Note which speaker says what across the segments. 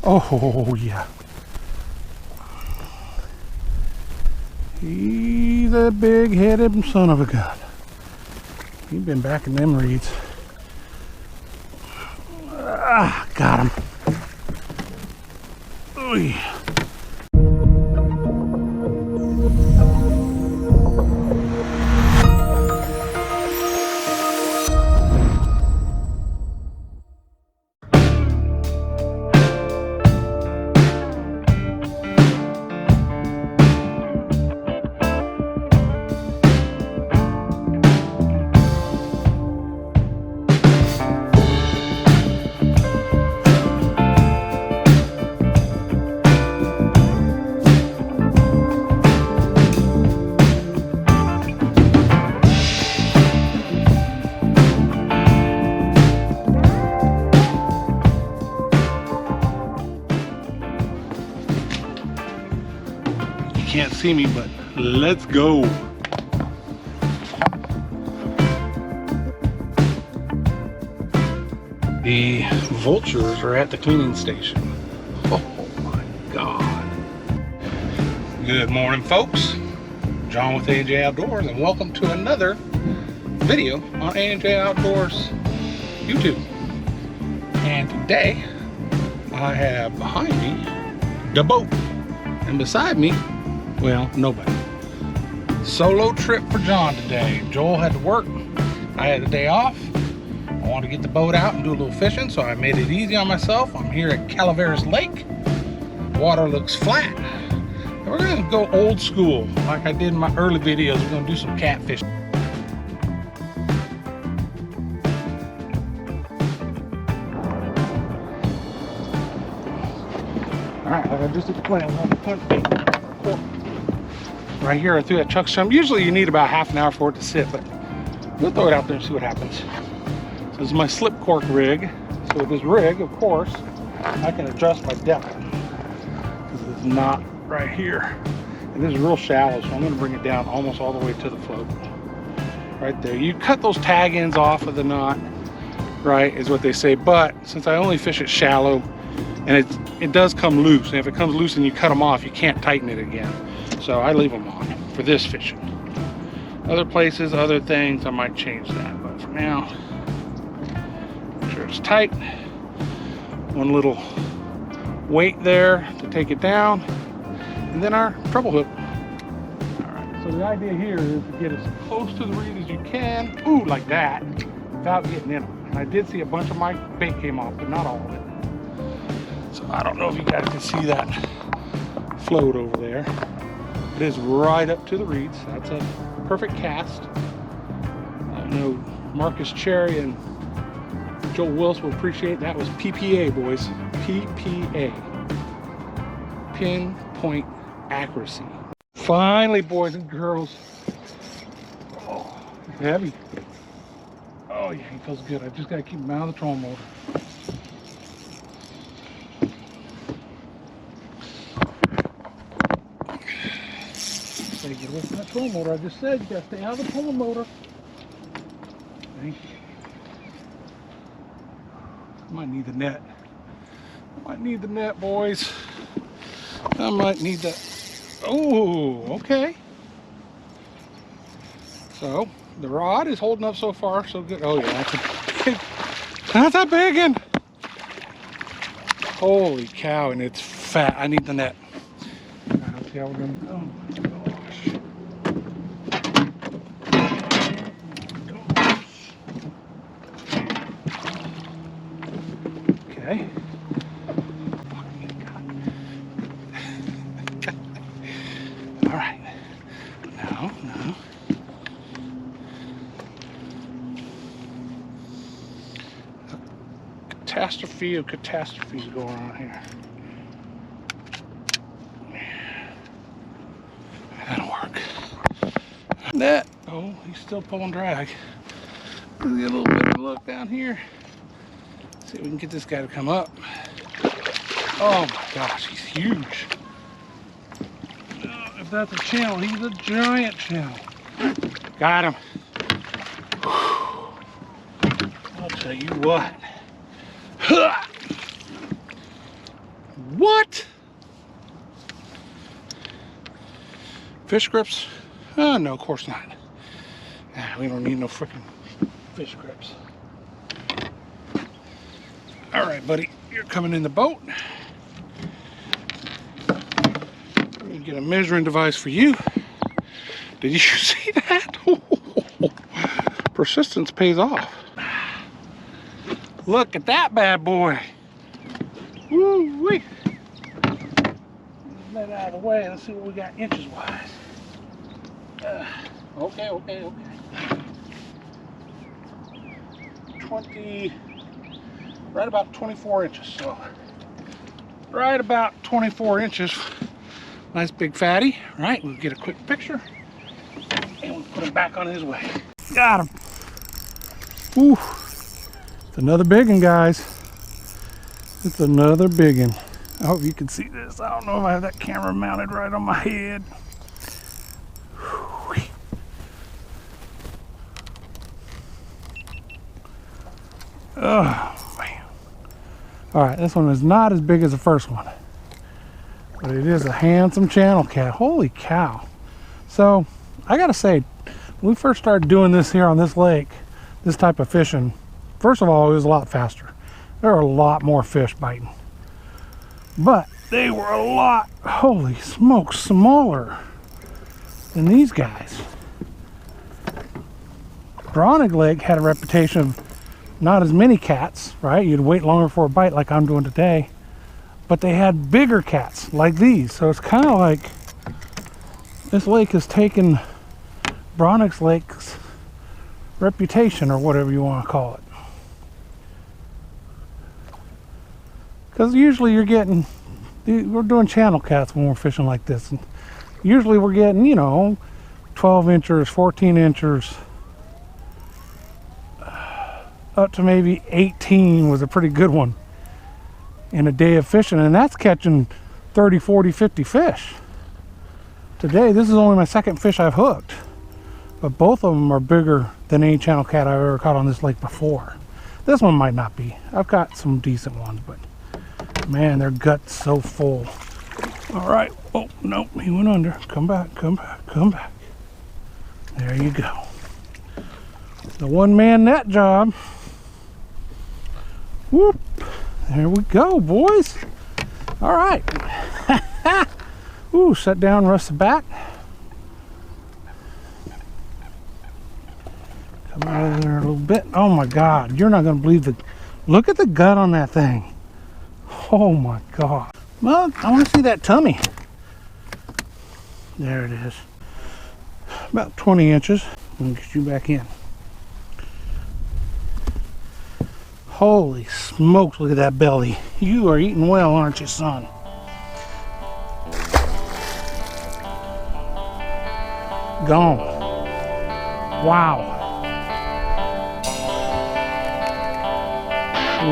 Speaker 1: Oh, yeah. He's a big-headed son of a gun. He's been back in them reeds. Ah, got him. Oy. Can't see me, but let's go. The vultures are at the cleaning station. Oh my God. Good morning, folks. John with A&J Outdoors, and welcome to another video on A&J Outdoors YouTube. And today I have behind me the boat, and beside me, well, nobody. Solo trip for John today. Joel had to work. I had the day off. I wanted to get the boat out and do a little fishing, so I made it easy on myself. I'm here at Calaveras Lake. Water looks flat. And we're gonna go old school, like I did in my early videos. We're gonna do some catfish. All right, like I just explained, I'm gonna punt bait. Right here, I threw that chuck strum. Usually you need about half an hour for it to sit, but we'll throw it out there and see what happens. So this is my slip cork rig. So with this rig, of course, I can adjust my depth. This is not right here. And this is real shallow, so I'm gonna bring it down almost all the way to the float. Right there. You cut those tag ends off of the knot, right, is what they say. But since I only fish it shallow, and it does come loose, and if it comes loose and you cut them off, you can't tighten it again. So I leave them on for this fishing. Other places, other things, I might change that. But for now, make sure it's tight. One little weight there to take it down. And then our treble hook. All right, so the idea here is to get as close to the reed as you can. Ooh, like that, without getting in them. And I did see a bunch of my bait came off, but not all of it. So I don't know if you guys can see that float over there. It is right up to the reeds. That's a perfect cast. I know Marcus Cherry and Joel Wilson will appreciate that. Was PPA, boys. PPA. Pinpoint accuracy. Finally, boys and girls. Oh, it's heavy. Oh yeah, he feels good. I just gotta keep him out of the trolling motor. Get away from that trolling motor. I just said you gotta stay out of the trolling motor. Thank you. I might need the net. I might need the net, boys. I might need that. Oh, okay. So the rod is holding up so far, so good. Oh yeah, that's a big one. Holy cow, and it's fat. I need the net. Let's see how we're gonna go. Okay. All right. No. Catastrophe of catastrophes going on here. That'll work. That. Oh, he's still pulling drag. Let's get a little bit of a look down here. See if we can get this guy to come up. Oh my gosh, he's huge. If that's a channel, he's a giant channel. Got him. I'll tell you what. Fish grips? Oh, no, of course not. We don't need no freaking fish grips. All right, buddy, you're coming in the boat. Let me get a measuring device for you. Did you see that? Persistence pays off. Look at that bad boy. Woo-wee. Let it out of the way. Let's see what we got inches wise. Okay. 20, right about 24 inches. So, right about 24 inches. Nice big fatty, right? We'll get a quick picture and we'll put him back on his way. Got him. Woo. It's another big one, guys. It's another big one. I hope you can see this. I don't know if I have that camera mounted right on my head. Oh, man. All right, this one is not as big as the first one, but it is a handsome channel cat. Holy cow. So, I gotta say, when we first started doing this here on this lake, this type of fishing, first of all, it was a lot faster. There were a lot more fish biting. But they were a lot, holy smokes, smaller than these guys. Agora Lake had a reputation of not as many cats, right? You'd wait longer for a bite like I'm doing today. But they had bigger cats like these. So it's kind of like this lake has taken Agora Lake's reputation, or whatever you want to call it. Because usually you're getting, we're doing channel cats when we're fishing like this. And usually we're getting, you know, 12 inchers, 14 inchers, up to maybe 18 was a pretty good one in a day of fishing. And that's catching 30, 40, 50 fish. Today, this is only my second fish I've hooked. But both of them are bigger than any channel cat I've ever caught on this lake before. This one might not be. I've got some decent ones, but man, their gut's so full. All right. Oh, no, he went under. Come back, come back, come back. There you go. The one-man net job. Whoop. There we go, boys. All right. Ooh, set down, rest the back. Come out of there a little bit. Oh my God, you're not gonna believe the, look at the gut on that thing. Oh my God. Well, I want to see that tummy. There it is. About 20 inches. I'm gonna get you back in. Holy smokes, look at that belly. You are eating well, aren't you, son? Gone. Wow.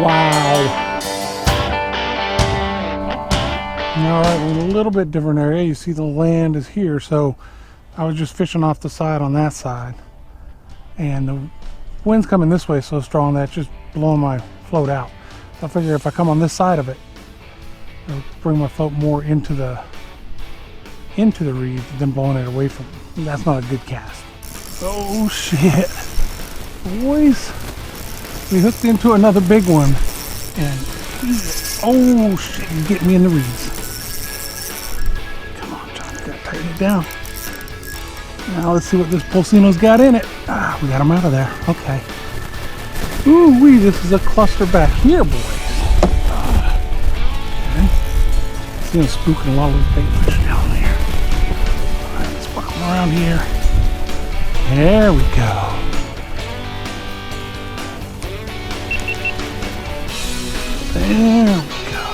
Speaker 1: Wow. All right, we're in a little bit different area. You see the land is here, so I was just fishing off the side on that side. And the wind's coming this way so strong that it's just blowing my float out. So I figure if I come on this side of it, it'll bring my float more into the reeds than blowing it away from it. That's not a good cast. Oh shit. Boys, we hooked into another big one. And oh shit, you get me in the reeds. Come on, John, you gotta tighten it down. Now let's see what this Pulsino's got in it. Ah, we got him out of there. Okay. Ooh wee, this is a cluster back here, boys. Okay. See him spooking a lot of those bait fish down there. Alright, let's work them around here. There we go. There we go.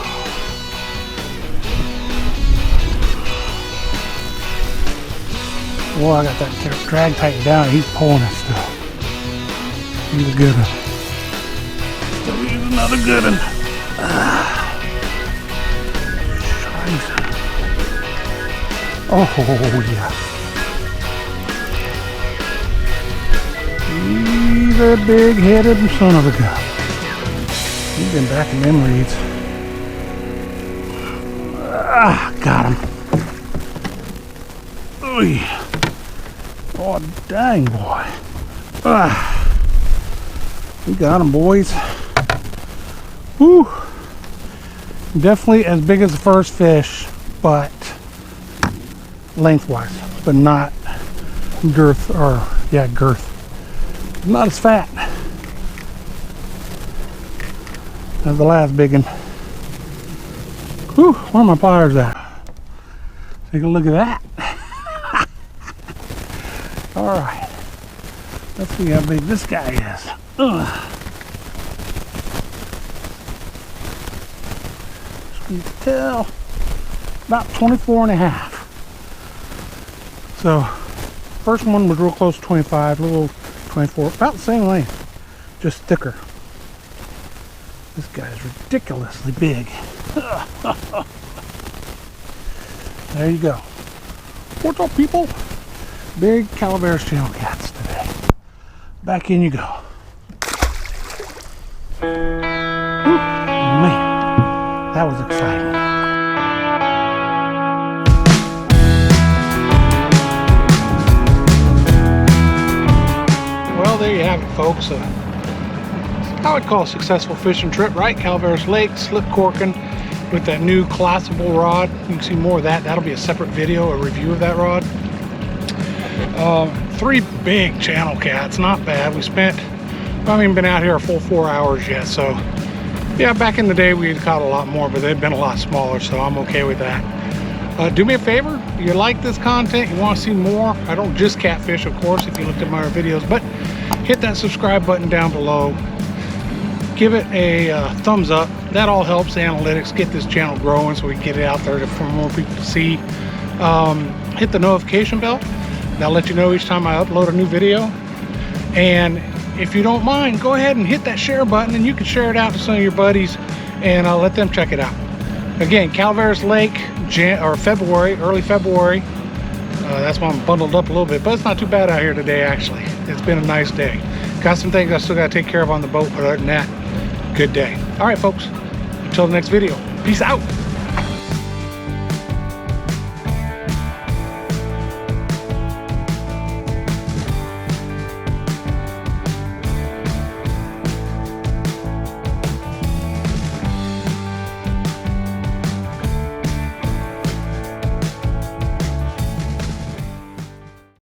Speaker 1: Boy, I got that drag tightened down. He's pulling it still. He's a good one. He's another good one. Oh, yeah. He's a big-headed son of a gun. He's been back in them reeds. Ah, got him. Oh, Oy. Oh, dang, boy. We got them, boys. Whew. Definitely as big as the first fish, but lengthwise, but not girth, or yeah, girth. Not as fat as the last big one. Whew, where are my pliers at? Take a look at that. All right, let's see how big this guy is. You can tell about 24 and a half. So first one was real close to 25, a little 24, about the same length, just thicker. This guy's ridiculously big. There you go. What's up, people? Big Calaveras channel cats today. Back in you go. Ooh, man, that was exciting. Well, there you have it, folks. I would call a successful fishing trip, right? Calaveras Lake, slip corking with that new collapsible rod. You can see more of that. That'll be a separate video, a review of that rod. 3 big channel cats, not bad. We spent, I haven't even been out here a full 4 hours yet, so yeah, back in the day we had caught a lot more, but they've been a lot smaller, so I'm okay with that. Do me a favor, if you like this content, you want to see more, I don't just catfish, of course, if you looked at my videos, but hit that subscribe button down below. Give it a thumbs up. That all helps the analytics, get this channel growing so we can get it out there for more people to see. Hit the notification bell. That'll let you know each time I upload a new video. And if you don't mind, go ahead and hit that share button, and you can share it out to some of your buddies and let them check it out. Again, Calaveras Lake, February, early February. That's why I'm bundled up a little bit, but it's not too bad out here today, actually. It's been a nice day. Got some things I still got to take care of on the boat, but other than that, good day. All right, folks, until the next video, peace out.